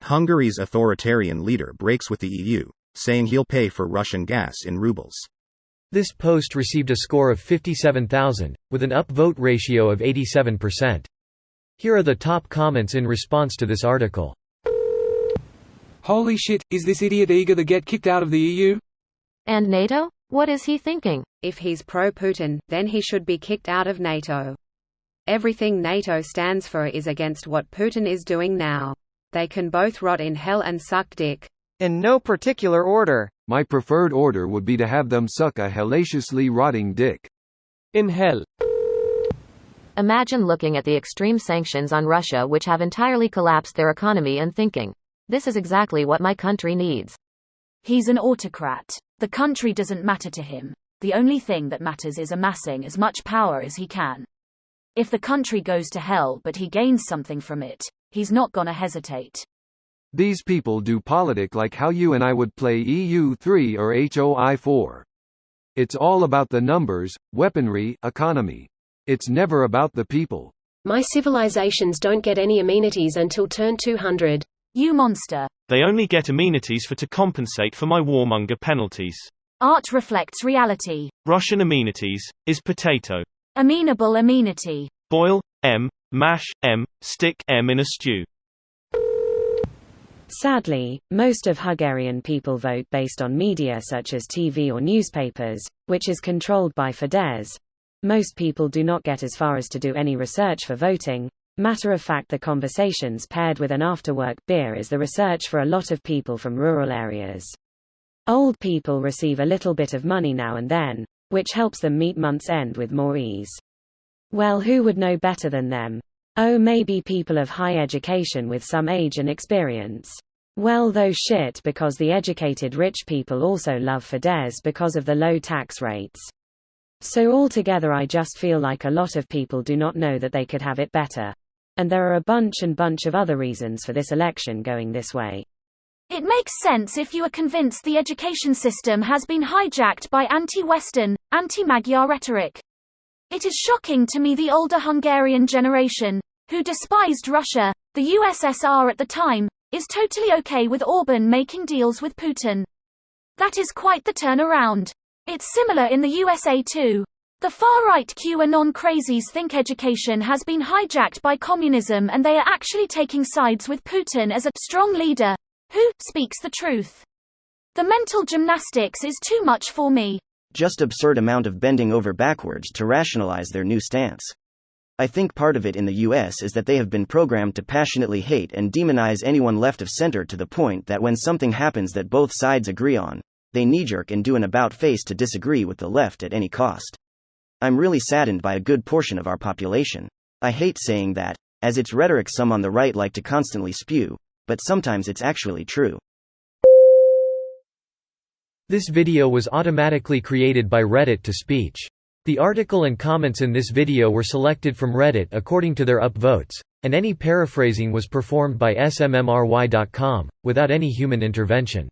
Hungary's authoritarian leader breaks with the EU, saying he'll pay for Russian gas in rubles. This post received a score of 57,000, with an upvote ratio of 87%. Here are the top comments in response to this article. Holy shit, is this idiot eager to get kicked out of the EU? And NATO? What is he thinking? If he's pro-Putin, then he should be kicked out of NATO. Everything NATO stands for is against what Putin is doing now. They can both rot in hell and suck dick. In no particular order. My preferred order would be to have them suck a hellaciously rotting dick. In hell. Imagine looking at the extreme sanctions on Russia which have entirely collapsed their economy and thinking, this is exactly what my country needs. He's an autocrat. The country doesn't matter to him. The only thing that matters is amassing as much power as he can. If the country goes to hell but he gains something from it, he's not gonna hesitate. These people do politic like how you and I would play EU3 or HOI4. It's all about the numbers, weaponry, economy. It's never about the people. My civilizations don't get any amenities until turn 200. You monster. They only get amenities to compensate for my warmonger penalties. Art reflects reality. Russian amenities is potato. Amenable amenity. Boil, M, mash, M, stick M in a stew. Sadly, most of Hungarian people vote based on media such as TV or newspapers, which is controlled by Fidesz. Most people do not get as far as to do any research for voting. Matter of fact, the conversations paired with an after-work beer is the research for a lot of people from rural areas. Old people receive a little bit of money now and then, which helps them meet month's end with more ease. Well, who would know better than them? Oh, maybe people of high education with some age and experience. Well, though shit, because the educated rich people also love Fidesz because of the low tax rates. So altogether I just feel like a lot of people do not know that they could have it better. And there are a bunch of other reasons for this election going this way. It makes sense if you are convinced the education system has been hijacked by anti-Western, anti-Magyar rhetoric. It is shocking to me the older Hungarian generation, who despised Russia, the USSR at the time, is totally okay with Orbán making deals with Putin. That is quite the turnaround. It's similar in the USA too. The far-right QAnon crazies think education has been hijacked by communism and they are actually taking sides with Putin as a strong leader who speaks the truth. The mental gymnastics is too much for me. Just absurd amount of bending over backwards to rationalize their new stance. I think part of it in the US is that they have been programmed to passionately hate and demonize anyone left of center to the point that when something happens that both sides agree on, they knee-jerk and do an about-face to disagree with the left at any cost. I'm really saddened by a good portion of our population. I hate saying that, as it's rhetoric some on the right like to constantly spew, but sometimes it's actually true. This video was automatically created by Reddit to speech. The article and comments in this video were selected from Reddit according to their upvotes, and any paraphrasing was performed by smmry.com, without any human intervention.